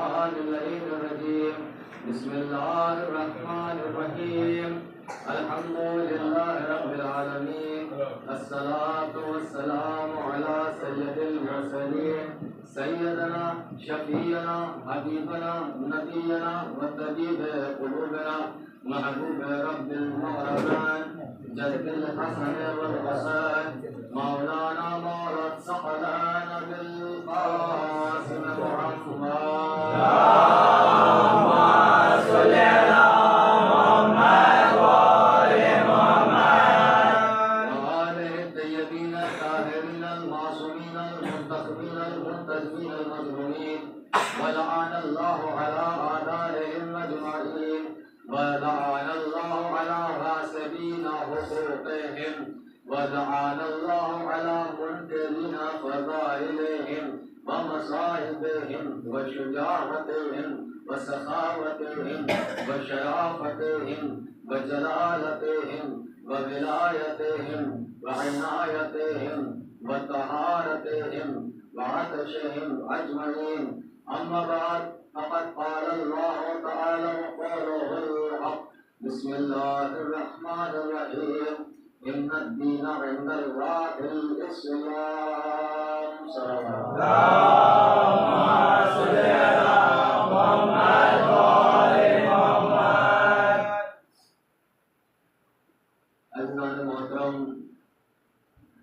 मिनश्शैतानिर्रजीम बिस्मिल्लाहिर्रहमानिर्रहीम अल्हम्दुलिल्लाहि रब्बिल आलमीन अस्सलातु वस्सलामु अला सय्यदिल मुरसलीन सय्यदना शफीअना हबीबना नबीना व तबीब क़ुलूबिना महबूब रब्बिल मुअमिनीन जद्दिल हसन वल हुसैन मौलाना मौला सकलान बिल क़ासिम वलअन अल्लाहु अला मुनकिरीन फ़ज़ाइलिहिम व मसाइबिहिम व शुजाअतिहिम व सखावतिहिम व शराफतिहिम व जलालतिहिम व विलायतिहिम व इनायतिहिम व तहारतिहिम व अतशिहिम अजमईन अम्मा बाद फ़क़द क़ाल अल्लाहु तआला व क़ौलुहुल हक़ बिस्मिल्लाहिर्रहमानिर्रहीम इन्नद-दीन इंदल्लाहिल इस्लाम। अज़ीज़ान मोहतरम,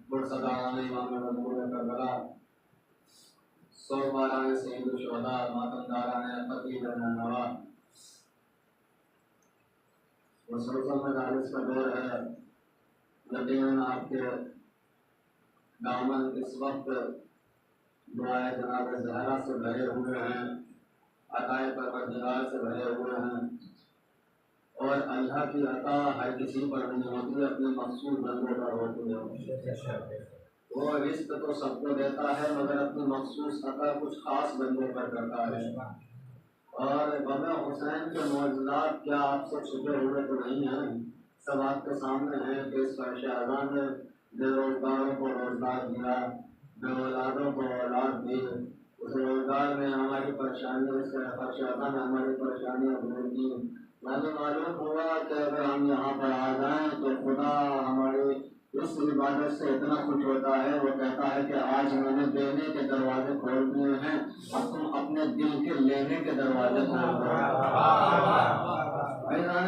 पुरसदारान इमाम मज़मून करबला, सौबारान सय्यदुल शुहदा, मातमदारान फ़कीर नवा, मुसलसल मजालिस का दौर है। यकीनन आपके दामन इस वक्त दुआए जनाब ज़हरा से भरे हुए हैं, अताए परवरदिगार से भरे हुए हैं। और अल्लाह की अता हर किसी पर नहीं होती, अपने मखसूस बंदों पर होती है। वो रिज़्क़ तो सबको देता है, मगर अपनी मखसूस अता कुछ खास बंदों पर करता है। और बाबा हुसैन के मौजूदात क्या आपसे छुपे हुए तो नहीं हैं, सब आपके सामने हैं। कि इस फर्श-ए-आज़म ने बेरोजगारों को रोजगार दिया, बेऔलादों को औलाद दी। उस रोजगार में हमारी परेशानी, इस फर्श-ए-आज़म में हमारी परेशानियाँ दूर की। मालूम हुआ कि अगर हम यहाँ पर आ जाएँ तो खुदा हमारी इस इबादत से इतना खुश होता है, वो कहता है कि आज मैंने देने के दरवाजे खोल दिए हैं, अब तुम अपने दिल के लेने के दरवाजे खोल दो।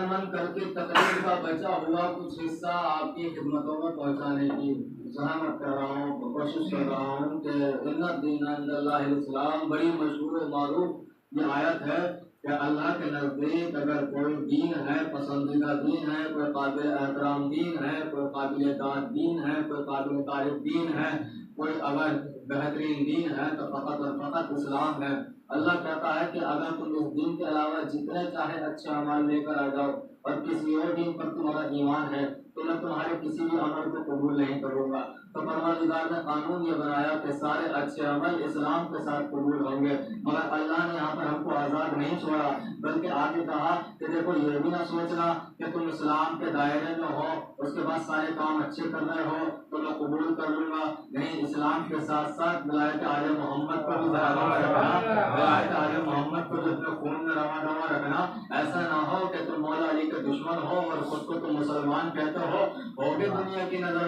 मन करके तकलीफ का बचा हुआ कुछ हिस्सा आपकी खिदमतों में पहुँचाने की ज़हमत कर रहा हूँ, कोशिश कर रहा हूँ कि इन्नद-दीन इंदल्लाहिल इस्लाम बड़ी मशहूर और मारूफ ये आयत है कि अल्लाह के नज़दीक अगर कोई दीन है, पसंदीदा दीन है, कोई काबिल एहतराम दीन है, कोई काबिल दाद दीन है, कोई काबिल तारीफ दीन है, कोई अगर बेहतरीन दीन है तो फ़कत और फ़कत इस्लाम है। अल्लाह कहता है कि अगर तुम इस दीन के अलावा जितने चाहे अच्छे अमल लेकर आ जाओ और किसी और दीन पर तुम्हारा ईमान है तो मैं तुम्हारे किसी भी अमल को कबूल नहीं करूँगा। तो परवरदिगार ने कानून ये बनाया कि सारे अच्छे अमल इस्लाम के साथ कबूल होंगे। मगर अल्लाह ने यहाँ पर हमको आज़ाद नहीं छोड़ा, बल्कि आगे कहा कि देखो ये भी ना सोचना कि तुम इस्लाम के दायरे में हो, उसके बाद सारे काम अच्छे कर रहे हो तो मैं कबूल कर लूँगा। नहीं, इस्लाम के साथ साथ विलायत आले मोहम्मद को भी ज़हरा में रखना, विलायत आले मोहम्मद को भी अपने खून में रवा रखना। ऐसा ना हो कि तुम मौला अली के दुश्मन हो और खुद को तुम मुसलमान कहते होगे दुनिया की नज़र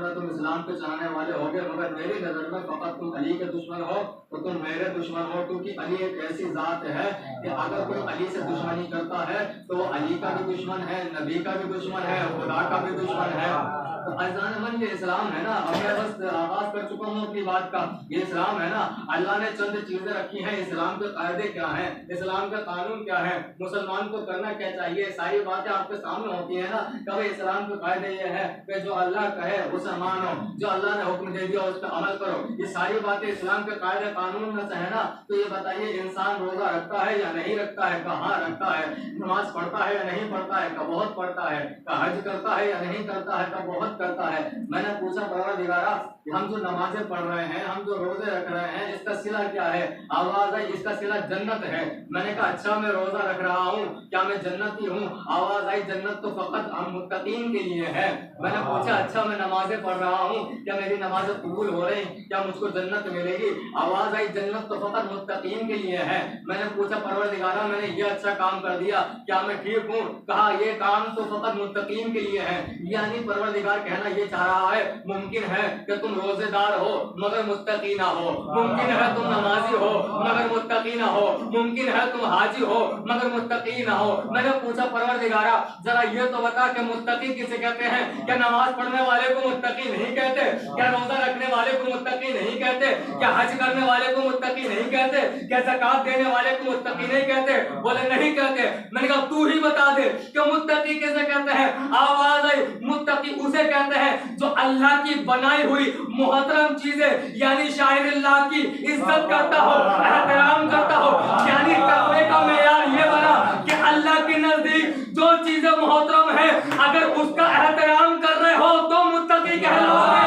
में तुम इस्लाम के चाहने वाले होगे, मगर मेरी नज़र में फ़कत तुम अली के दुश्मन हो तो तुम मेरे दुश्मन हो। क्योंकि अली एक ऐसी ज़ात है कि अगर कोई अली से दुश्मनी करता है तो वो अली का भी दुश्मन है, नबी का भी दुश्मन है, खुदा का भी दुश्मन है। तो अज़ान ये इस्लाम है ना, अब मैं बस आगाज कर चुका हूँ अपनी बात का। ये इस्लाम है ना, अल्लाह ने चंद चीजें रखी हैं। इस्लाम के कायदे क्या हैं, इस्लाम का कानून क्या है, मुसलमान को करना क्या चाहिए, सारी बातें आपके सामने होती है ना। कभी इस्लाम के कायदे ये है कि जो अल्लाह कहे उसे मानो, जो अल्लाह ने हुक्म दे दिया उस पर अमल करो। ये सारी बातें इस्लाम के कायदे कानून में से है ना। तो ये बताइए, इंसान रोजा रखता है या नहीं रखता है, कहाँ रखता है, नमाज पढ़ता है या नहीं पढ़ता है, का बहुत पढ़ता है, का हज करता है या नहीं करता है, का बहुत करता है। मैंने पूछा परवरदिगारा हम जो नमाजें पढ़ रहे हैं, हम जो रोजे रख रहे हैं, इसका सिला क्या है? आवाज आई इसका सिला जन्नत है। मैंने कहा अच्छा मैं रोजा रख रहा हूँ, क्या मैं जन्नती हूँ? आवाज आई जन्नत तो फकत हम मुत्तकीन के लिए है। मैंने पूछा अच्छा मैं नमाजें पढ़ रहा हूँ, क्या मेरी नमाजें कबूल हो रही, क्या मुझको जन्नत मिलेगी? आवाज आई जन्नत तो फकत मुत्तकीन के लिए है। मैंने पूछा परवरदिगारा मैंने ये अच्छा काम कर दिया, क्या मैं ठीक हूँ? कहा ये काम तो फकत मुत्तकीन के लिए है। यानी परवरदिगार कहना ये चाह रहा है मुमकिन है कि तुम रोजेदार हो मगर मुत्तकी ना हो, मुमकिन है तुम नमाजी हो मगर मुत्तकी ना हो, मुमकिन है तुम हाजी हो मगर मुत्तकी ना हो। मैंने पूछा परवरदिगारा जरा ये तो बता कि मुत्तकी किसे कहते हैं? क्या नमाज पढ़ने वाले को मुत्तकी नहीं कहते? क्या रोजा रखने वाले को मुत्तकी नहीं कहते? क्या हज करने वाले को मुत्तकी नहीं कहते? क्या ज़कात देने वाले को मुत्तकी नहीं कहते? बोले नहीं कहते। मैंने कहा तू ही बता दे कि मुत्तकी किसे कहते हैं? आवाज आई मुत्तकी उसे कहते हैं जो अल्लाह की बनाई हुई मुहतरम चीजें यानी शायरिल्लाह की इज्जत करता हो, एहतराम करता हो। यानी तकवे का मेयार ये बना कि अल्लाह के नजदीक जो चीजें मुहतरम है अगर उसका एहतराम कर रहे हो तो मुत्तकी कहलाओगे,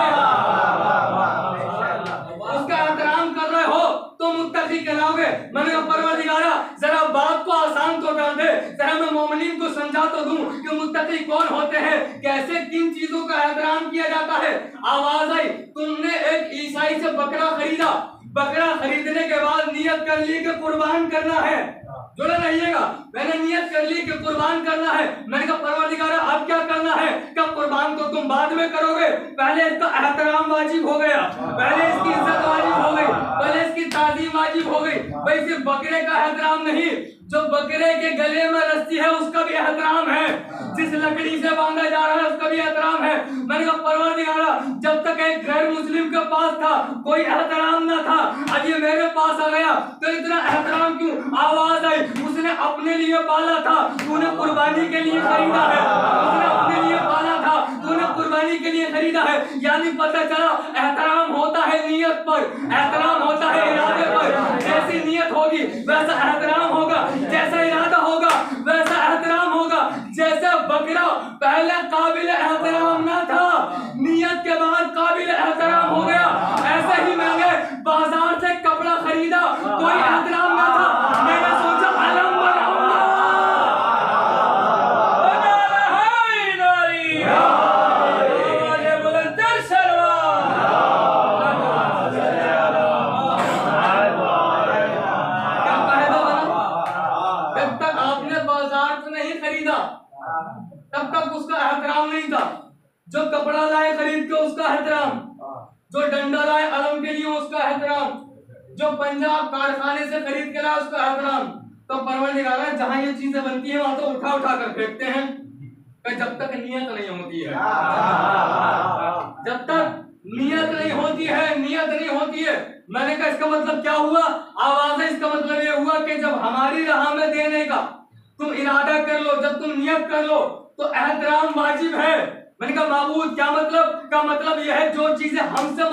उसका एहतराम कर रहे हो तो मुत्तकी कहलाओगे। मैंने कहा परवरदिगारा जरा बात को आसान तो कर दे, जरा मैं मोमिनीन को समझा तो दूं कि मुत्तकी कौन होते हैं, कैसे किन चीजों का एहतराम किया जाता है। आवाज आई तुमने एक ईसाई से बकरा खरीदा, बकरा खरीदने के बाद नियत कर ली कि कुर्बान करना है, जुड़े रहिएगा। मैंने नियत कर ली कि कुर्बान करना है। मैंने कहा परवरदिगारा अब क्या करना है? कब कुर्बान तो तुम बाद में करोगे, पहले इसका एहतराम वाजिब हो गया, पहले इसकी इज्जत वाजिब हो गई, पहले इसकी ताजीम वाजिब हो गई। भाई सिर्फ बकरे का एहतराम नहीं, जो बकरे के गले में रस्सी है उसका भी एहतराम है, जिस लकड़ी से बांधा जा रहा है उसका भी एहतराम है। मैंने कहा परवरदिगारा जब तक एक गैर मुस्लिम के पास था कोई एहतराम ना था, अब ये मेरे पास आ गया तो इतना एहतराम क्यों? आवाज आई उसने अपने लिए पाला था, तूने कुर्बानी के लिए खरीदा है, उसने अपने लिए पाला था, तूने कुर्बानी के लिए खरीदा है। यानी पता चला एहतराम होता है नियत पर, एहतराम होता है इरादे पर। जैसी नियत होगी वैसा एहतराम होगा, जैसा इरादा होगा वैसा एहतराम होगा। जैसे बकरा पहले काबिल एहतराम ना था, नियत के बाद काबिल एहतराम हो गया, ऐसे ही मैंने बाजार से कपड़ा खरीदा, कोई एहतराम ना था, मैंने सोचा अलम बनाऊंगा, तब तक उसका एहतराम नहीं था। जो कपड़ा लाए खरीद के उसका एहतराम, जो डंडा लाए अलम के लिए उसका एहतराम, जो पंजाब कारखाने से खरीद के लाए उसका एहतराम। तो परवरदिगार जहां ये चीजें बनती है वहां तो उठा उठा कर फेंकते हैं, जब तक नियत नहीं होती है, जब तक नियत नहीं होती है, नियत नहीं होती है। मैंने कहा इसका मतलब क्या हुआ? आवाज है इसका मतलब ये हुआ कि जब हमारी राह में देने का तुम इरादा कर लो, जब तुम नियत कर लो तो एहतराम वाजिब है। मैंने कहा माबूद क्या मतलब? का मतलब यह है जो चीजें हमसे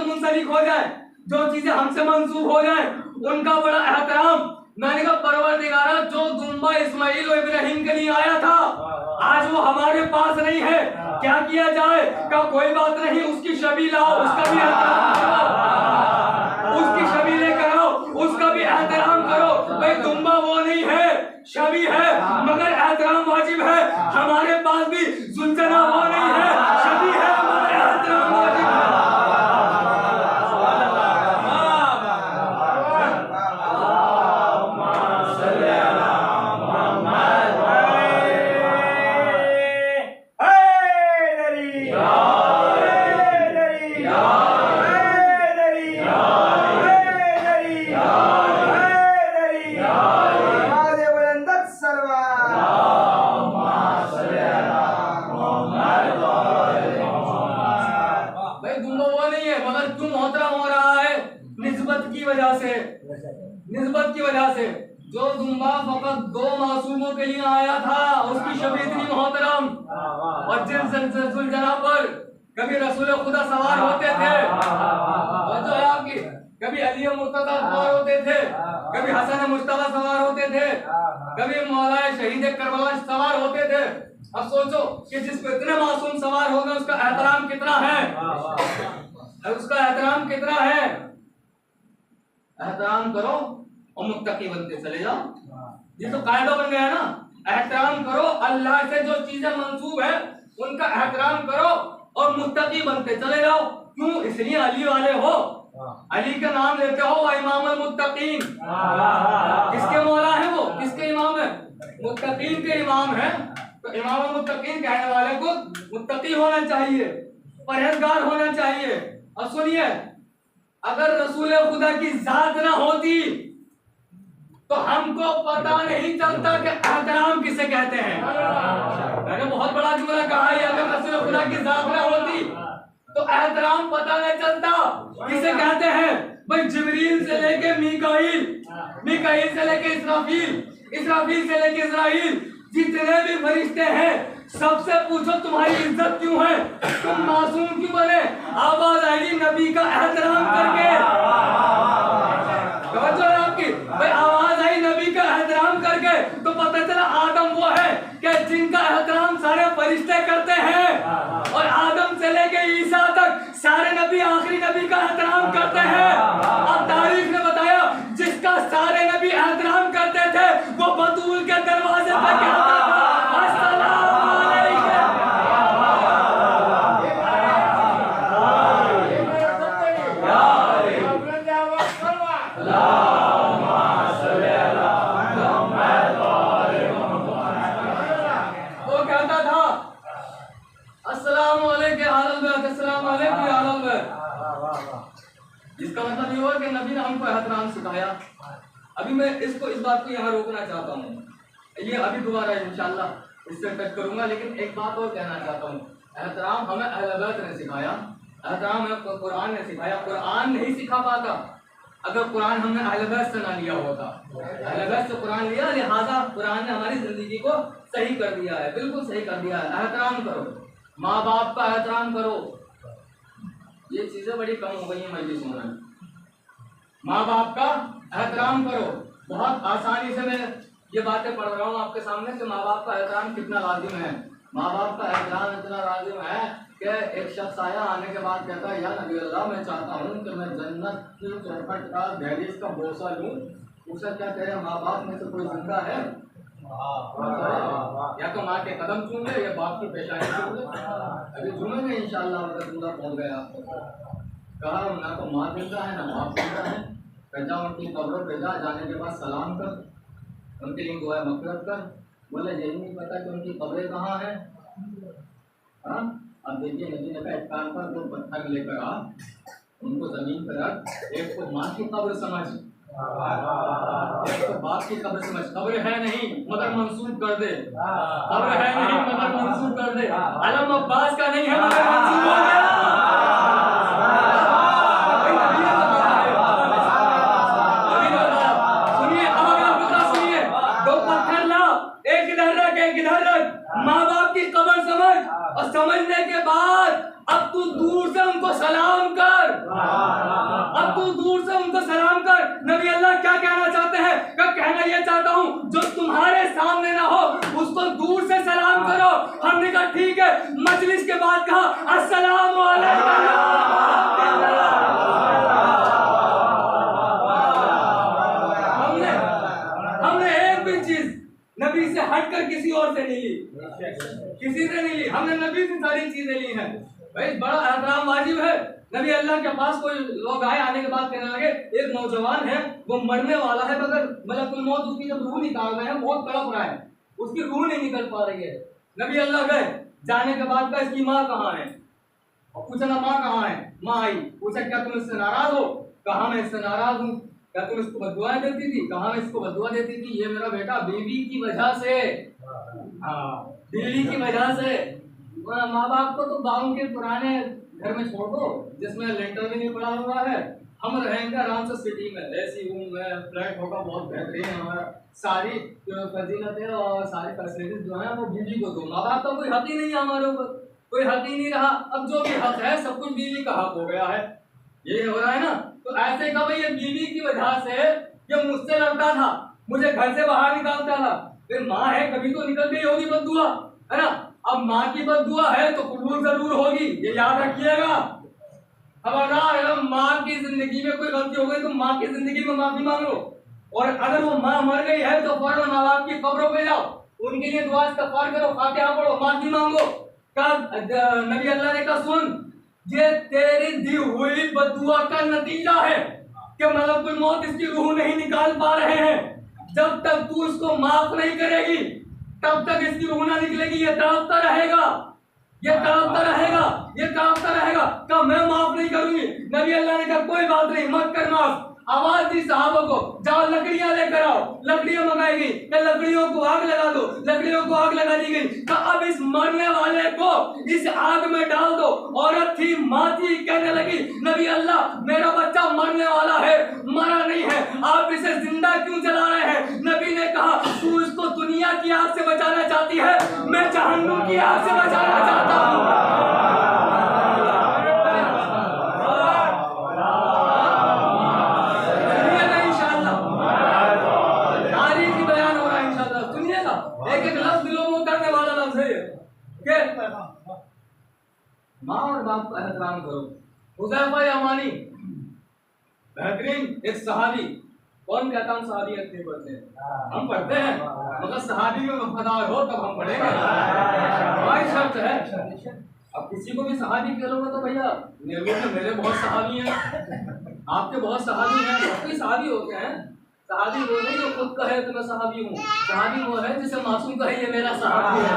मुंसलिक हो जाए, जो चीजें हमसे मंसूब हो जाए उनका बड़ा एहतराम। मैंने कहा परवरदिगारा जो दुम्बा इस्माइल और इब्राहिम के लिए आया था आज वो हमारे पास नहीं है, क्या किया जाए? का कोई बात नहीं, उसकी छवि लाओ, उसका भी एहतराम करो, उसकी छवि लेकर आओ, उसका भी एहतराम करो। भाई दुम्बा वो नहीं है, छवि है मगर एहतराम वाजिब है। हमारे पास भी सुलझना वो नहीं है, छवि है मगर एहतराम वाजिब है। निस्बत की वजह से जो दुम्बा फकत दो मासूमों के लिए आया था उसकी शबीह इतनी मोहतरम, और जिन ज़ुलज़ला पर कभी रसूल खुदा सवार होते थे, जो है आपकी कभी अली मुर्तज़ा सवार होते थे, कभी हसन मुश्तबा सवार होते थे, कभी मौलाए शहीद करबला सवार होते थे। अब सोचो कि जिस पे इतने मासूम सवार हो गए उसका एहतराम कितना है, उसका एहतराम कितना है। एहतराम करो और मुत्तकी बनते चले जाओ। ये तो कायदा बन गया ना, एहतराम करो, अल्लाह से जो चीजें मंसूब है उनका एहतराम करो और मुत्तकी बनते चले जाओ। क्यों? इसलिए अली वाले हो, अली का नाम लेते हो, इमाम मुत्तकीन। किसके मौला है वो, किसके इमाम है? मुत्तकीन के इमाम है। तो इमाम मुत्तकीन कहने वाले को मुत्तकी होना चाहिए, परहेजगार होना चाहिए। और सुनिए, अगर रसूल खुदा की जात ना होती तो हमको पता नहीं चलता कि एहतराम किसे कहते हैं। मैंने बहुत बड़ा जुमला कहा है, अगर रसूल खुदा की जात ना होती तो एहतराम पता नहीं चलता किसे कहते हैं। भाई जिब्रील से लेके मीकाईल, मीकाईल से लेके इसराफील, इसराफील से लेके इस्राइल, जितने भी फरिश्ते हैं सबसे पूछो तुम्हारी इज्जत क्यों है, तुम मासूम क्यों बने? आवाज आएगी नबी का एहतराम करके। आपकी भाई आवाज आई नबी का एहतराम करके, तो पता चला आदम वो है कि जिनका एहतराम सारे फरिश्ते करते हैं, और आदम से लेके ईसा तक सारे नबी आखिरी नबी का एहतराम करते हैं। अब तारीख ने बताया जिसका सारे नबी एहतराम करते थे वो बतूल के दरवाजे पे कहता था अस्सलाम अलैकुम। वो कहता था अस्सलाम अलैकुम, अस्सलाम अलैकुम। इसका मतलब ये हुआ कि नबी ने हमको एहतराम सिखाया। अभी मैं इस बात को यहाँ रोकना चाहता हूँ, ये अभी दोबारा इंशाल्लाह इससे कट करूंगा, लेकिन एक बात और कहना चाहता हूँ। एहतराम हमें अहले बैत ने सिखाया, एहतराम हमें कुरान ने सिखाया। कुरान नहीं सिखा पाता अगर कुरान हमने अहले बैत से ना लिया होता। अहले बैत से कुरान लिया, लिहाजा कुरान ने हमारी जिंदगी को सही कर दिया है, बिल्कुल सही कर दिया है। एहतराम करो, माँ बाप का एहतराम करो। ये चीजें बड़ी कम हो गई है मजलिस में। माँ बाप का एहतराम करो। बहुत आसानी से मैं ये बातें पढ़ रहा हूँ आपके सामने कि माँ बाप का एहतराम कितना लाजिम है। माँ बाप का एहतराम इतना लाजिम है कि एक शख्स आया, आने के बाद कहता है या नबी अल्लाह मैं चाहता हूँ कि मैं जन्नत की चौखट का दहलीज का बोसा लूँ। उसे क्या कहे, माँ बाप में से कोई जिंदा है? या तो माँ के कदम चूम ले या बाप की पेशानी चूम ले। अभी चूमेंगे इंशाल्लाह, अगर जिंदा पहुँच गया आपको। कहा ना तो माँ जिंदा है ना बाप जिंदा है। जा उनकी कब्रों पे जाने के बाद सलाम कर, उनके लिए दुआ मग़फ़िरत कर। बोले यही नहीं पता कि उनकी कब्रें कहाँ हैं। हाँ, अब देखिए नबी ने कहा एक काम कर, दो पत्थर लेकर आ, उनको जमीन पर रख, एक को माँ की कब्र समझ, एक तो बाप की कब्र समझ। कब्र है नहीं मगर मंसूब कर दे, कब्र है नहीं मगर मंसूब कर दे। अलम अब्बास का नहीं है मगर मंसूब हो गया। माँ बाप की कब्र समझ, और समझने के बाद अब तू दूर से उनको सलाम कर, अब तू दूर से उनको सलाम कर। नबी अल्लाह क्या कहना चाहते हैं? क्या कहना ये चाहता हूँ जो तुम्हारे सामने ना हो उसको दूर से सलाम करो। हमने कहा ठीक है, मजलिस के बाद कहा अस्सलाम वालेकुम। हमने एक भी चीज नबी से हटकर किसी और से नहीं ली, किसी से नहीं ली, हमने नबी से सारी चीजें ली हैं। भाई बड़ा एहतराम वाजिब है। नबी अल्लाह के पास कोई लोग आए, आने के बाद कहने लगे एक नौजवान है वो मरने वाला है मगर मलकुल मौत उसकी जब रूह निकाल रहे हैं बहुत तड़प रहा है, उसकी रूह नहीं निकल पा रही है। नबी अल्लाह गए, जाने के बाद कहा इसकी माँ कहाँ है, और पूछा ना माँ कहाँ है। माँ आई, पूछा क्या तुम इससे नाराज हो? कहा मैं इससे नाराज हूँ। क्या तुम इसको बद्दुआ देती थी? कहा मैं इसको बद्दुआ देती थी। ये मेरा बेटा बीवी की वजह से, हाँ बीवी की वजह से। माँ बाप को तो गाँव के पुराने घर में छोड़ दो जिसमें लेंटर भी नहीं पड़ा हुआ है, हम रहेंगे आराम से सिटी में, ऐसी रूम में फ्लैट होगा बहुत बेहतरीन। हमारा सारी फजीलतें और सारी फैसिलिटीज जो है वो बीवी को दो। माँ बाप का कोई हक ही नहीं है हमारे ऊपर, कोई हक ही नहीं रहा। अब जो भी हक है सब कुछ बीवी का हक हो गया है, ये हो रहा है ना। तो ऐसे का भाई ये बीवी की वजह से ये मुझसे लड़ता था, मुझे घर से बाहर निकालता था। फिर माँ है कभी तो निकल गई होगी बद्दुआ, है ना। अब माँ की बद्दुआ है तो कबूल जरूर होगी, ये याद रखिएगा। खबरदार, माँ की जिंदगी में कोई गलती हो गई तो माँ की जिंदगी में माफी मांगो, और अगर वो माँ मर गई है तो फौरन माँ बाप की कब्रों पे जाओ, उनके लिए दुआ इस्तग़फ़ार करो, फातिहा पढ़ो, माफी मांगो। नबी अल्लाह ने कहा सुन, ये तेरी दी हुई बद्दुआ का नतीजा है कि मलकुल मौत इसकी रूह नहीं निकाल पा रहे हैं। जब तक तू इसको माफ नहीं करेगी तब तक इसकी रूह ना निकलेगी, ये तड़पता रहेगा, ये तड़पता रहेगा, ये तड़पता रहेगा। कहा मैं माफ नहीं करूंगी। नबी अल्लाह ने कहा कोई बात नहीं, मत कर माफ। आवाज दी सहाबा को, जाओ लकड़ियां लेकर आओ। लकड़ियां मंगाई गई, लकड़ियों को आग लगा दो, लकड़ियों को आग लगा दी गई। अब इस मरने वाले को इस आग में डाल दो। औरत थी, माँ थी, कहने लगी नबी अल्लाह मेरा बच्चा मरने वाला है, मरा नहीं है, आप इसे जिंदा क्यों जला रहे हैं? नबी ने कहा तू इसको दुनिया की आग से बचाना चाहती है, मैं जहन्नुम की आग से बचाना चाहता हूँ। माँ और बाप का एहतराम करो। हुज़ैफा यमानी बेहतरीन एक सहाबी, कौन कहता हम सहाबी नहीं पढ़ते? हम पढ़ते हैं, मगर सहाबी में वफादार हो तब हम पढ़ेंगे, हमारी शर्त है। अब किसी को भी सहाबी करोगे तो भैया मेरे बहुत सहाबी हैं, आपके बहुत सहाबी हैं, सबके सहाबी होते हैं। सहाबी वो नहीं जो खुद कहे तो मैं सहाबी हूँ, सहाबी वो है जिसे मासूम कहे ये मेरा सहाबी है,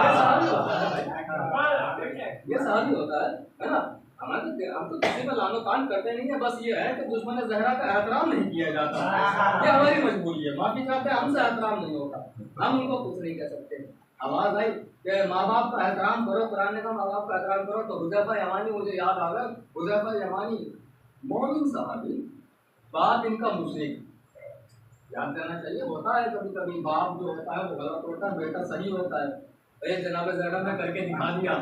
ये सहाबी होता है, ये सहाबी होता है ना। हम तो किसी में लानो तान करते नहीं है, बस ये है कि दुश्मन ज़हरा का एहतराम नहीं किया जाता, ये हमारी मजबूरी है। माफी चाहते हैं, हमसे एहतराम नहीं होता, हम उनको कुछ नहीं कह सकते। आवाज आई कि माँ बाप का एहतराम करो, कुरान ने कहा माँ बाप का एहतराम करो, तो हुज़ैफा यमानी मुझे याद आ गया। हुज़ैफा यमानी मोमिन सहाबी, बाप इनका मुशरिक, याद रहना चाहिए। होता है कभी कभी बाप जो होता है वो गलत होता है, बेटा सही होता है। जनाब ज़ैनब ने करके दिखा दिया,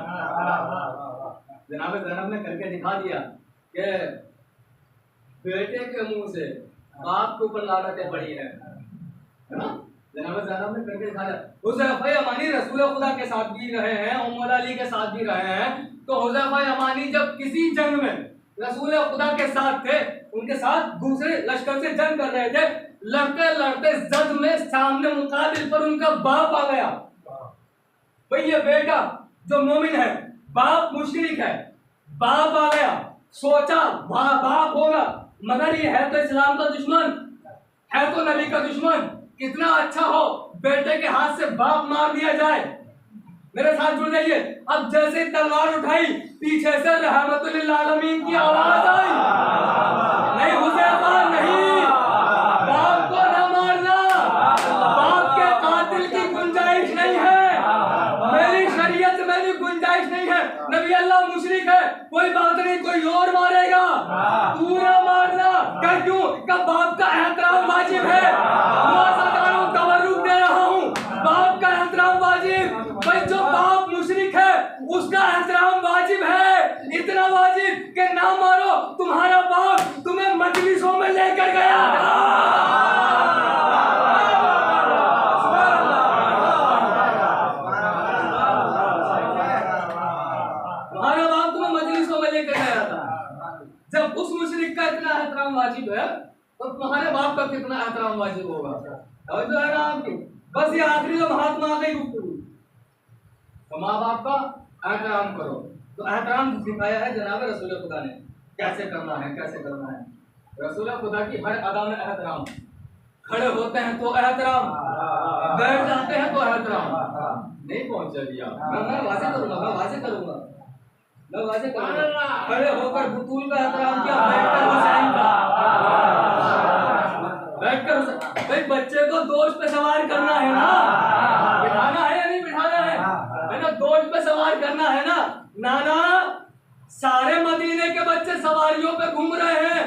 जनाब ज़ैनब ने करके दिखा दिया कि बेटे के मुंह से बाप के ऊपर लानतें पड़ी है ना। जनाब ज़ैनब ने करके दिखा दिया। हुज़ैफा यमानी रसूल खुदा के साथ भी रहे हैं, उम्मुल अली के साथ भी रहे हैं। तो हुज़ैफा यमानी जब किसी जंग में रसूल खुदा के साथ थे, उनके साथ दूसरे लश्कर से जंग कर रहे थे, लड़ते लड़ते जद में सामने मुकाबिल पर उनका बाप आ गया। भाई ये बेटा जो मोमिन है, बाप मुशरिक है, बाप आ गया, सोचा बाप होगा, मगर ये है तो इस्लाम का दुश्मन, है तो नबी का दुश्मन। कितना अच्छा हो बेटे के हाथ से बाप मार दिया जाए। मेरे साथ जुड़ जाइए। अब जैसे तलवार उठाई, पीछे से रहमतुल आलमीन की आवाज आई, नहीं हुज़ैफा नहीं, बाप को न मारना, बाप के कातिल की गुंजाइश नहीं है, मेरी शरीयत में भी गुंजाइश नहीं है। नबी अल्लाह मुशरिक है, कोई बात नहीं, कोई और मारेगा, तू ना मारना। क्यों? का बाप का एहतराम वाजिब है, तवर्रुक दे रहा हूँ, बाप का एहतराम वाजिब। भाई जो बाप मुशरिक है उसका एहतराम वाजिब है, इतना वाजिब कि ना मारो, तुम्हारा बाप तुम्हें मजलिसों में लेकर गया था। जब उस मुशरिक का इतना एहतराम वाजिब है तो तुम्हारे बाप का कितना एहतराम वाजिब होगा। तो है ना आपकी, बस ये आखिरी जो महात्मा आ गई गुफ्तगू, तो माँ बाप का एहतराम करो। तो एहतराम सिखाया है जनाब रसूल खुदा ने, कैसे करना है, कैसे करना है। रसूल खुदा की हर अदा में एहतराम, खड़े होते हैं तो एहतराम, बैठ जाते हैं तो एहतराम। नहीं पहुंच दिया, मैं वाजे करूंगा, मैं वाजे करूंगा, मैं वाजे करूंगा। खड़े होकर बुतूल का एहतराम किया, बैठकर हुसैन का, बैठकर भाई बच्चे को दोस्त पे सवार करना है ना, बिठाना है या नहीं बिठाना है, ना दोस्त पे सवार करना है ना। नाना सारे मदीने के बच्चे सवारियों पे घूम रहे हैं,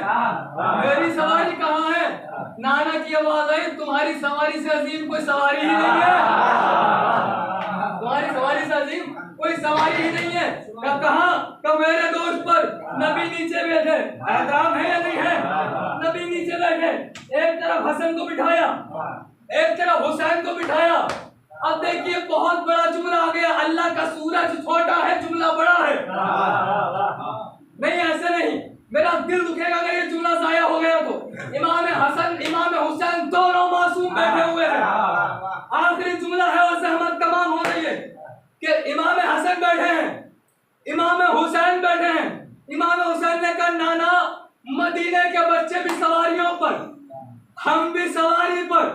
मेरी सवारी कहाँ है? नाना की आवाज आई, तुम्हारी सवारी से अजीम कोई सवारी ही नहीं है, तुम्हारी सवारी से अजीम कोई सवारी ही नहीं है। कहाँ? कब मेरे दोस्त पर नबी नीचे बैठे, एहतराम है या नहीं है? नबी नीचे बैठे, एक तरफ हसन को बिठाया, एक तरफ हुसैन को बिठाया, अब देखिए बहुत बड़ा जुमला आ गया, अल्लाह का सूरज छोटा है, जुमला बड़ा है। नहीं, ऐसे नहीं, मेरा दिल दुखेगा अगर ये जुमला जाया हो गया तो। इमाम हसन इमाम हुसैन दोनों मासूम बैठे हुए हैं, आखिरी जुमला है और सहमत तमाम हो रही है कि इमाम हसन बैठे हैं, इमाम हुसैन बैठे हैं। इमाम हुसैन ने कहा, नाना मदीने के बच्चे भी सवारियों पर, हम भी सवारी पर,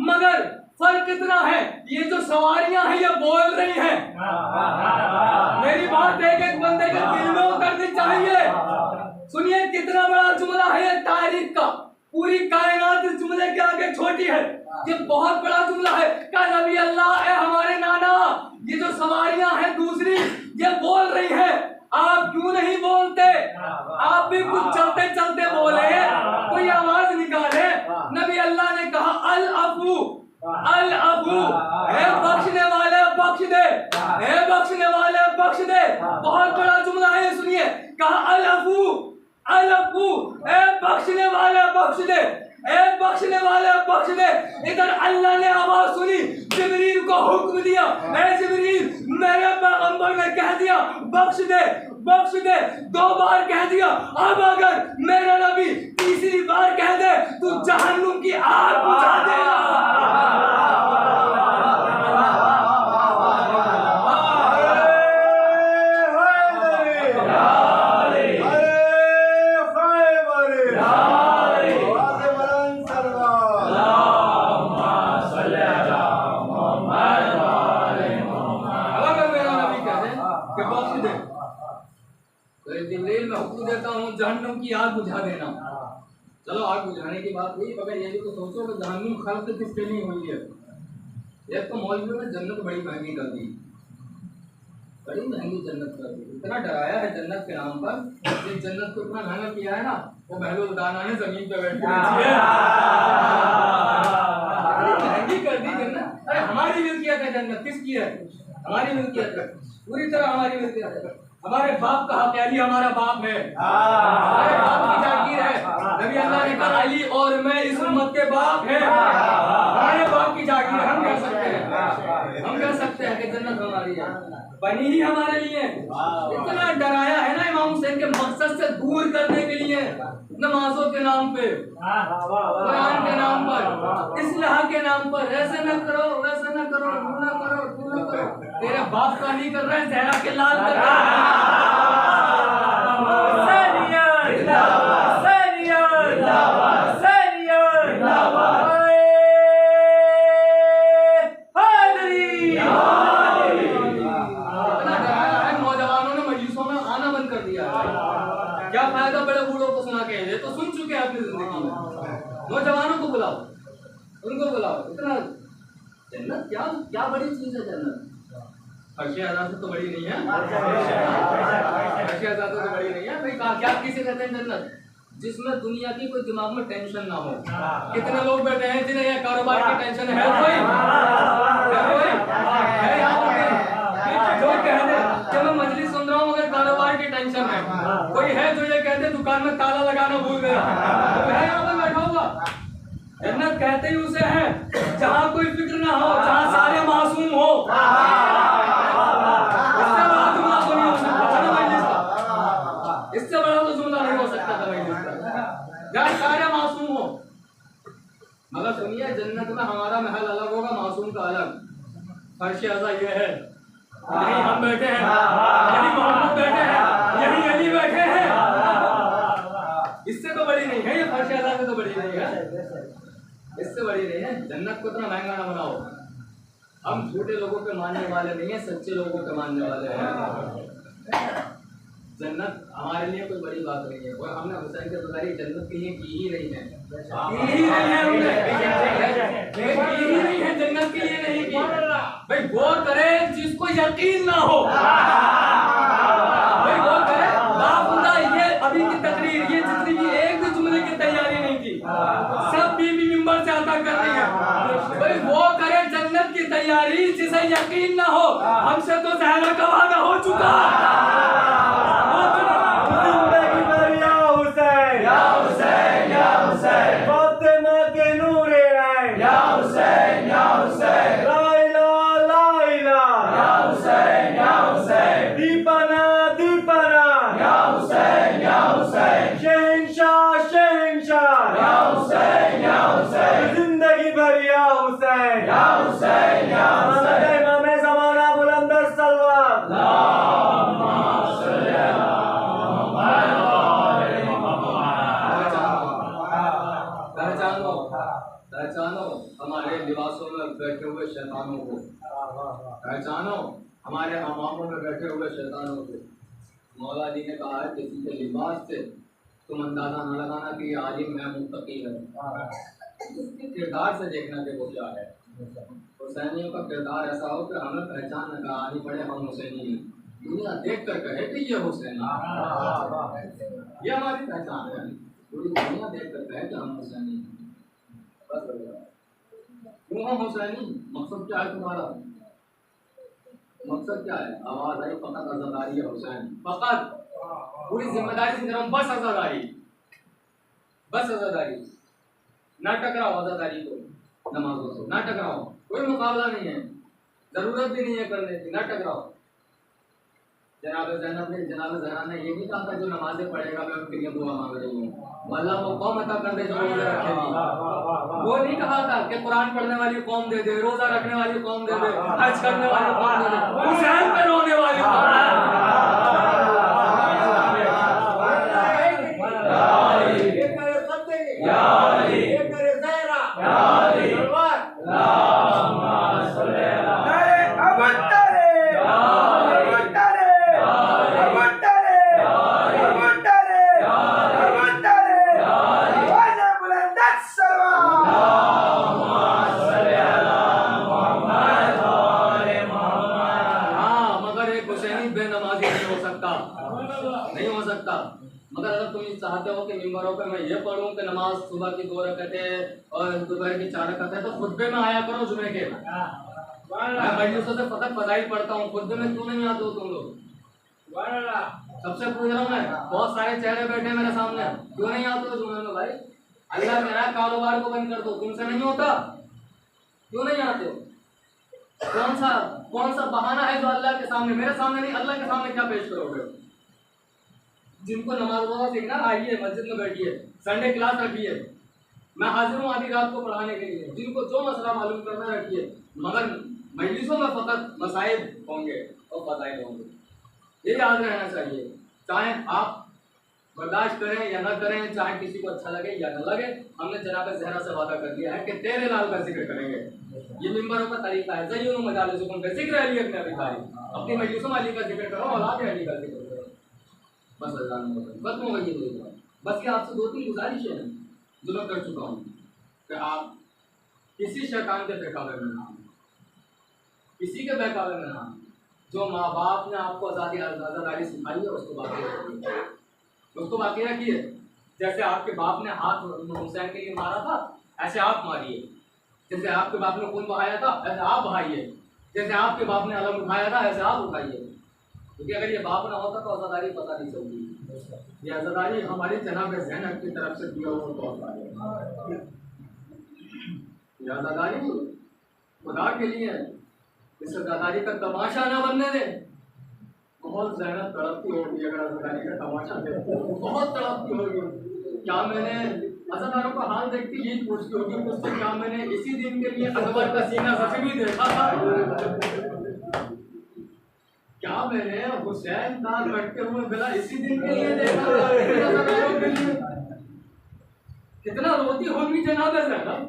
मगर फर्क इतना है, ये जो सवारियां हैं ये बोल रही हैं। मेरी बात एक एक बंदे के दिल में उतरनी चाहिए। सुनिए कितना बड़ा जुमला है ये तारीख का, पूरी कायनात इस जुमले के आगे छोटी है, ये बहुत बड़ा जुमला है। क्या नबी अल्लाह है हमारे नाना, ये जो सवारियां हैं दूसरी ये बोल रही है, आप क्यों नहीं बोलते? आप भी कुछ चलते चलते बोले, कोई आवाज निकाले। नबी अल्लाह ने कहा, अल अफू अल अफू, हे बख्शने वाले बख्श दे, हे बख्शने वाले बख्श दे। बहुत बड़ा जुमला है, सुनिए। कहा अल अफू अल अफू, हे बख्शने वाले बख्श दे, हे बख्शने वाले बख्श दे। इधर अल्लाह ने आवाज सुनी, जिब्रील को हुक्म दिया, हे जिब्रील मेरे पैगंबर ने कह दिया बख्श दे बख्श दे, 2 बार कह दिया, अब अगर मेरा नबी तीसरी बार कह दे तू जहन्नुम की आग बुझा देगा। जिब्रील मैं हुक्म देता हूँ जहन्नुम की आग बुझा देना। चलो आग बुझाने की बात हुई, मगर ये भी तो सोचो कि जहन्नुम खल्क किसके लिए हुई है। एक तो मौलवियों ने जन्नत बड़ी महंगी कर दी, बड़ी महंगी जन्नत कर दी, इतना डराया है जन्नत के नाम पर। जिस जन्नत को इतना महंगा किया है ना, वो बहलूल दाना ने जमीन पे बैठ महंगी कर दी जन्नत। अरे हमारी मिल्कियत है जन्नत, किसकी है? हमारी मिल्कियत है, पूरी तरह हमारी मिल्कियत है। हमारे बाप का हक, अली हमारा बाप है, हमारे बाप की जागीर है। नबी अल्लाह ने कहा, अली और मैं इस उम्मत के बाप हैं, हमारे बाप की जागीर। हम कह सकते हैं कि जन्नत हमारी है, बनी ही हमारे लिए। इतना डराया है ना इमाम हुसैन के मकसद से दूर करने के लिए, नमाजों के नाम पे, कुरान के नाम पर, इस्लाह के नाम पर, ऐसे न करो वैसे न करो, तू न करो तू न करो। तेरे बाप का नहीं कर रहे हैं, जहरा के लाल कर रहे हैं। क्या फायदा बड़े बूढ़ों को सुना के, ये तो सुन चुके हैं अपनी जिंदगी में। नौजवानों को बुलाओ, उनको बुलाओ। इतना जन्नत क्या क्या बड़ी चीज है जन्नत। फर्श आज़ाद से तो बड़ी नहीं है, फर्श आज़ाद से तो बड़ी नहीं है भाई। क्या किसे कहते हैं जन्नत? जिसमें दुनिया की कोई दिमाग में टेंशन ना हो। कितने लोग बैठे हैं जिन्हें यह कारोबार की टेंशन है? जो कह दे कि मैं मजलिस सुन रहा हूँ मगर कारोबार की टेंशन है। कोई है जो ये कहते दुकान में ताला लगाना भूल गया, तो है यहाँ पर बैठा हुआ। जन्नत कहते ही उसे है जहाँ कोई फिक्र ना हो, जहाँ सारे मासूम हो। इससे बड़ा जुमला तो नहीं हो सकता था मजलिस का, इससे बड़ा तो जुमला नहीं हो सकता था मजलिस का, जहाँ सारे मासूम हो। मगर सुनिए, जन्नत में हमारा महल अलग होगा, मासूम का अलग। फर्श आज़ा ये है, यही हम बैठे हैं, यही मोहम्मद बैठे हैं, यही अली बैठे हैं। इससे तो बड़ी नहीं है ये, फर्श आज़ा से तो बड़ी नहीं है, इससे बड़ी नहीं है। जन्नत को इतना महंगा ना बनाओ। हम झूठे लोगों के मानने वाले नहीं है, सच्चे लोगों के मानने वाले हैं। जन्नत हमारे लिए कोई बड़ी बात नहीं है, और हमने हुसैन के गुजारी जन्नत के लिए की ही नहीं है, की ही नहीं है, जन्नत के लिए नहीं की। भाई वो करे जिसको यकीन ना हो, भाई वो करे। बापुदा ये अभी की तकरीर, ये जितनी भी एक भी जुमले की तैयारी नहीं की, सब बीबी मिंबर से अदा कर रही है। भाई वो करे जन्नत की तैयारी जिसे यकीन ना हो। हमसे तो ज़हरा का वादा हो चुका। फातिमा के नूरे आए, या हुसैन, या हुसैन, ला इलाहा हुसैन या हुसैन या हुसैन। इमाम ज़माना बुलंद सल्लल्लाहु पहचानो पहचानो हमारे लिबासों में बैठे हुए शैतानों को, पहचानो हमारे हमामों में बैठे हुए शैतानों को। मौला जी ने कहा है किसी के लिबास से तुम अंदाजा न लगाना कि ये आलिम है, मुत्तकी है। उसके किरदार से देखना कि वो क्या है। हुसैनियों का किरदार ऐसा हो कि हमें पहचान न करानी पड़े हम हुसैनी हैं, दुनिया देख कर कहे कि ये हुसैनी है। ये हमारी पहचान है, पूरी दुनिया देख कर कहे कि हम हुसैनी हैं। बस हो गया। क्यों हम हुसैनी? मकसद क्या है तुम्हारा? मकसद क्या है? आवाज आई फकत आजादारी है हुसैन, फकत। पूरी जिम्मेदारी से करो, बस आजादारी, बस आजादारी। ना टकराओ आजादारी को नमाजों से, ना टकराओ, कोई मुकाबला नहीं है, जरूरत भी नहीं है करने की, ना टकराओ। जनाब ज़ैनब ने ये नहीं कहा था जो नमाजें पढ़ेगा मैं उनके लिए दुआ मांग रही हूँ, अल्लाह वो कौम अता कर दे जो रोजा रखेगी। वो नहीं कहा था कि कुरान पढ़ने वाली कौम दे दे, रोजा रखने वाली कौम दे दे, हज करने वाली कौम दे दे, हुसैन पे रोने वाली कौम। नहीं हो सकता। मगर अगर तुम चाहते हो कि मिंबरों पे मैं ये पढ़ूं कि नमाज सुबह की 2 रकातें और दोपहर की 4 रकातें, तो खुतबे में आया करो जुमे के। मैं मजलिसों से फकत फजाइल पढ़ता हूँ, खुतबे में क्यों नहीं आते हो तुम लोग? सबसे पूछ रहा हूँ मैं, बहुत सारे चेहरे बैठे मेरे सामने, क्यों नहीं आते हो जुमे में भाई? अल्लाह कह रहा है कारोबार को बंद कर दो, तुमसे नहीं होता, क्यों नहीं आते हो? कौन सा बहाना है जो अल्लाह के सामने, मेरे सामने नहीं, अल्लाह के सामने क्या पेश करोगे? जिनको नमाज रोजा सीखना, आइए मस्जिद में बैठिए, संडे क्लास रखिए, मैं हाजिर हूँ आधी रात को पढ़ाने के लिए। जिनको जो मसला मालूम करना रखिए, मगर मजलिसों में फकत मसाइल होंगे और फजाइल होंगे, ये याद रहना चाहिए। चाहे आप बर्दाश्त करें या न करें, चाहे किसी को अच्छा लगे या न लगे, हमने जनाब ज़हरा से वादा कर दिया है कि तेरे लाल का जिक्र करेंगे। ये मिंबरों का तरीका है, ज़य्यिनु मजालिसकुम बिज़िक्र अली इब्न अबी तालिब। अपनी मजलिसों में अली का जिक्र करो, औलाद अली का जिक्र करो, बस अल्लाह ने खत्म हो गई ये बात। बस ये आपसे 2-3 गुजारिशें हैं जो मैं कर चुका हूँ कि आप किसी शैतान के बहकावे में ना, किसी के बहकावे में ना। जो माँ बाप ने आपको आज़ादारी सिखाई है उसको बाकी रखिए, उसको बाकी रखिए। जैसे आपके बाप ने हाथ हुसैन के लिए मारा था, ऐसे आप मारिए। जैसे आपके बाप ने खून बहाया था, ऐसे आप बहाइए। जैसे आपके बाप ने अलम उठाया था, ऐसे आप उठाइए। क्योंकि अगर ये बाप ना होता तो आज़ादारी पता नहीं चलती। ये आज़ादारी हमारी जनाब ज़ैनब की तरफ से दिया हुआ तोहफा है। ये आज़ादारी खुदा के लिए, इस आज़ादारी का तमाशा ना बनने दे। बहुत ज़ैनब तड़पती होगी अगर आज़ादारी का तमाशा दे, बहुत तड़पती होगी। क्या मैंने अज़ादारों का हाल देखती यही पूछती होगी मुझसे, क्या मैंने इसी दिन के लिए अकबर का सीना ज़ख्मी देखा था? क्या मैंने हुसैन का कटते हुए गला इसी दिन के लिए देखा था? कितना रोती होंगी जनाब ज़ैनब,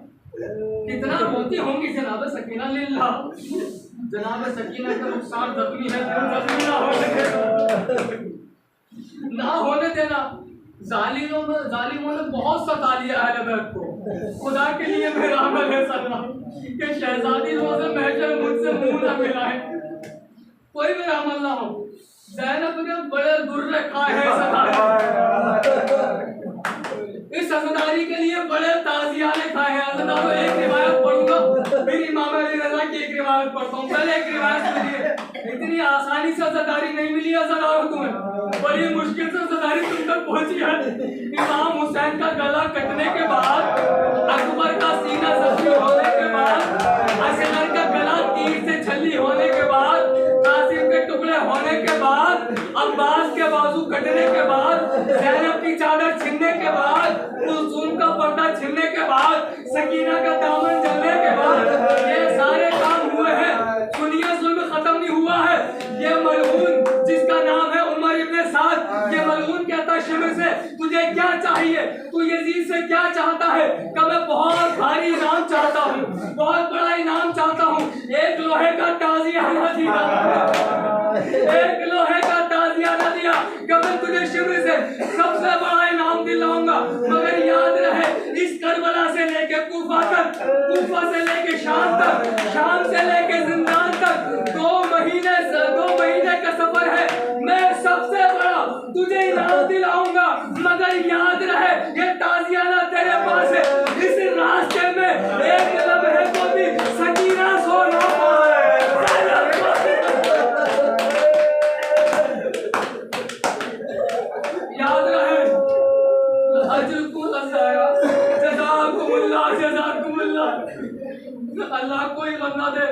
कितना रोती होंगी जनाब सकीना लिल्लाह। जनाब सकीना का नुकसान जख्मी है, ना होने देना। जालिमों ने बहुत सता लिया अहले बैत को। खुदा के लिए मेरा अमल है सलाम कि शहजादी रोज़े महशर मुझसे मुंह न मिलाए, कोई मेरा अमल ना हो। ज़ैनब ने बड़े दुर्रे खाए हैं इस अज़ादारी के लिए, बड़े ताज़ियाने खाए हैं। अज़ादारों एक रिवायत पढ़ूंगा, फिर इमाम अली रज़ा की एक रिवायत पढ़ता हूँ। पहले एक रिवायत सुनिए। इतनी आसानी से अज़ादारी नहीं मिली अज़ादारों तुम्हें, बड़ी मुश्किल से अज़ादारी तुम तक पहुंची है। इमाम हुसैन का गला कटने के बाद, अकबर का सीना जख्मी होने के बाद, असगर का गला तीर से छली होने के बाद, कासिम के टुकड़े होने के बाद, अब्बास के बाजू कटने के बाद, ज़ैनब की चादर छीनने के बाद, कुलसूम का पर्दा छीनने के बाद, सकीना का दामन जलने के बाद, क्या चाहता है कि मैं बहुत भारी इनाम चाहता हूँ, बहुत बड़ा इनाम चाहता हूँ। एक लोहे का ताजिया न दिया, एक लोहे का ताजिया न दिया कि मैं तुझे शिविर से सबसे बड़ा इनाम दिलाऊंगा। मगर याद रहे, इस करबला से लेके कूफा तक, कूफा से लेके शाम तक, शाम से लेके जिंदान तक 2 महीने का सफर है। मैं सबसे बड़ा तुझे इनाम दिलाऊंगा, मगर याद रहे ये ताजियाना तेरे पास है। इस रास्ते में एक लम्हे को भी सकीना सो ना पाए। याद रहे, अजरुकुल अज़ारा, जज़ाकुमुल्लाह, जज़ाकुमुल्लाह। अल्लाह कोई बंदा दे,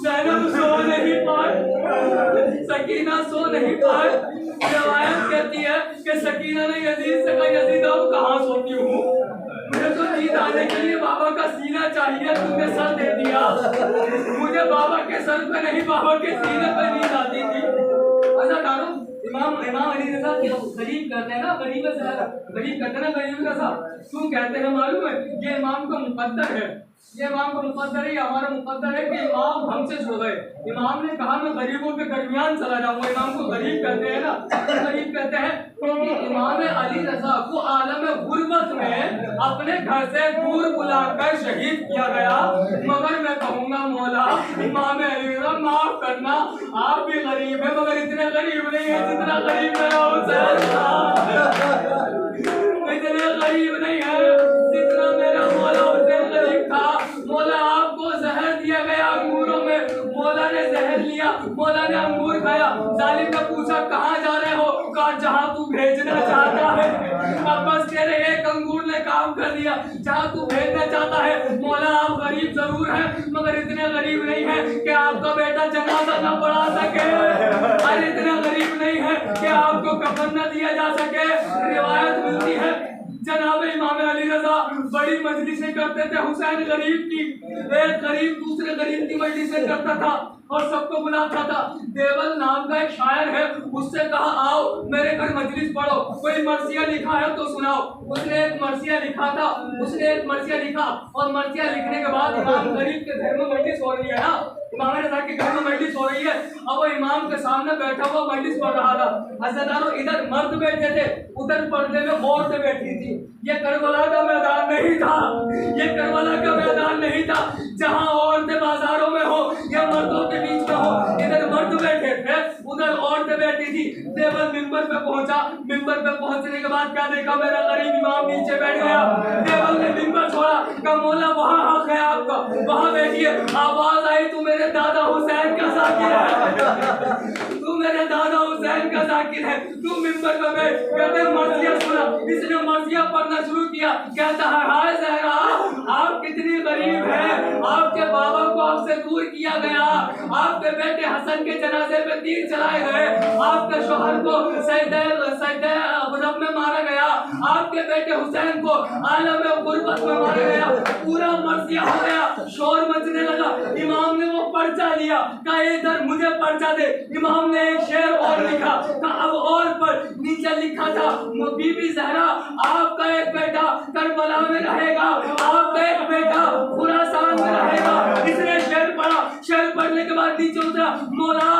ज़ैनब सो नहीं पाए, सकीना सो नहीं पाए। रिवायत कहती है कि सकीना ने यजीद से कहा, यजीद अब कहाँ सोती हूँ, मुझे तो नींद आने के लिए बाबा का सीना चाहिए, तुमने सर दे दिया। मुझे बाबा के सर पे नहीं, बाबा के सीने पे नींद आती थी। अच्छा डालो, इमाम अली रज़ा गरीब कहते हैं ना, गरीब कहते हैं ना, गरीब रज़ा क्यों कहते हैं मालूम है? ये इमाम का मुकद्दर है, ये इमाम का मुकद्दर है, हमारा मुकद्दर है कि इमाम हमसे छुड़ गए। इमाम ने कहा मैं गरीबों के दरमियान चला जाऊंगा। इमाम को गरीब कहते हैं ना, गरीब कहते हैं क्योंकि इमाम अली रज़ा को आलम गुर्बत में अपने घर से दूर बुलाकर शहीद किया गया। मगर मैं कहूँगा मौला, इमाम अली रज़ा माफ करना, आप भी गरीब है मगर इतने गरीब नहीं है जितना गरीब मेरा हुसैन था। इतने गरीब नहीं है जितना मेरा मौला हुसैन गरीब था। मौला आपको जहर दिया गया अंगूरों में, मौला ने जहर लिया, मौला ने अंगूर खाया। जालिम ने पूछा कहाँ जा रहे हो? कहा जहाँ तू भेजना चाहता है। अब बस तेरे एक अंगूर ने काम कर दिया, जहाँ तू भेजना चाहता है। मौला आप गरीब जरूर हैं मगर इतने गरीब नहीं है कि आपका बेटा जनाजा न पढ़ा सके, और इतने गरीब नहीं है कि आपको कफन न दिया जा सके। रिवायत मिलती है जनाब इमाम अली रज़ा बड़ी मजलिसें करते थे हुसैन गरीब की। एक गरीब दूसरे गरीब की मजलिसें करता था और सबको बुलाता था। देवल नाम का एक शायर है, उससे कहा आओ मेरे घर मजलिस पढ़ो, कोई मर्सिया लिखा है तो सुनाओ। उसने एक मर्सिया लिखा था, उसने एक मर्सिया लिखा और मर्सिया लिखने के बाद इमाम गरीब के घर में मजलिस हो रही है ना, इमाम रज़ा के घर में मजलिस हो रही है। अब वो इमाम के सामने बैठा हुआ मजलिस पढ़ रहा था। हज़रतारों इधर मर्द बैठे थे, उधर पर्दे में औरतें बैठी थी। ये करबला का मैदान नहीं था, ये करबला का मैदान नहीं था जहाँ औरतें बाजारों में हो या मर्दों के बीच में हो। इधर मर्द बैठे थे, उधर औरतें बैठी थी। देवल मिंबर पे पहुंचा, मिंबर पे पहुंचने के बाद क्या देखा, मेरा गरीब इमाम नीचे बैठ गया। देवल ने मिंबर छोड़ा, कहा मौला वहाँ हक है आपका, वहाँ बैठिए। आवाज आई तू मेरे दादा हुसैन का जाकिर है, तू मेरे दादा हुसैन का जाकिर है, तू मिंबर पे बैठ। कहते मर्सिया सुना, इसने मर्सिया पढ़ना शुरू किया। कहता है हाय ज़हरा आप कितनी गरीब हैं, आपके बाबा को आपसे दूर किया गया, आपके बेटे हसन के जनाजे पे तीर चलाए गए, आपके शोहर को सैयद अबरब में मारा गया, आपके बेटे हुसैन को आलम गुर्बत में मारा गया। पूरा मर्सिया हो गया, शोर मचने लगा। इमाम ने वो पर्चा लिया, कहा इधर मुझे पर्चा दे। इमाम ने एक शेर और लिखा, कहा अब और पढ़। नीचे लिखा था बीबी ज़हरा आपका एक बेटा करबला में रहेगा, आपका एक बेटा खुरासान में रहेगा। इसने शेर पढ़ा, शेर पढ़ने के बाद नीचे उतरा, मौला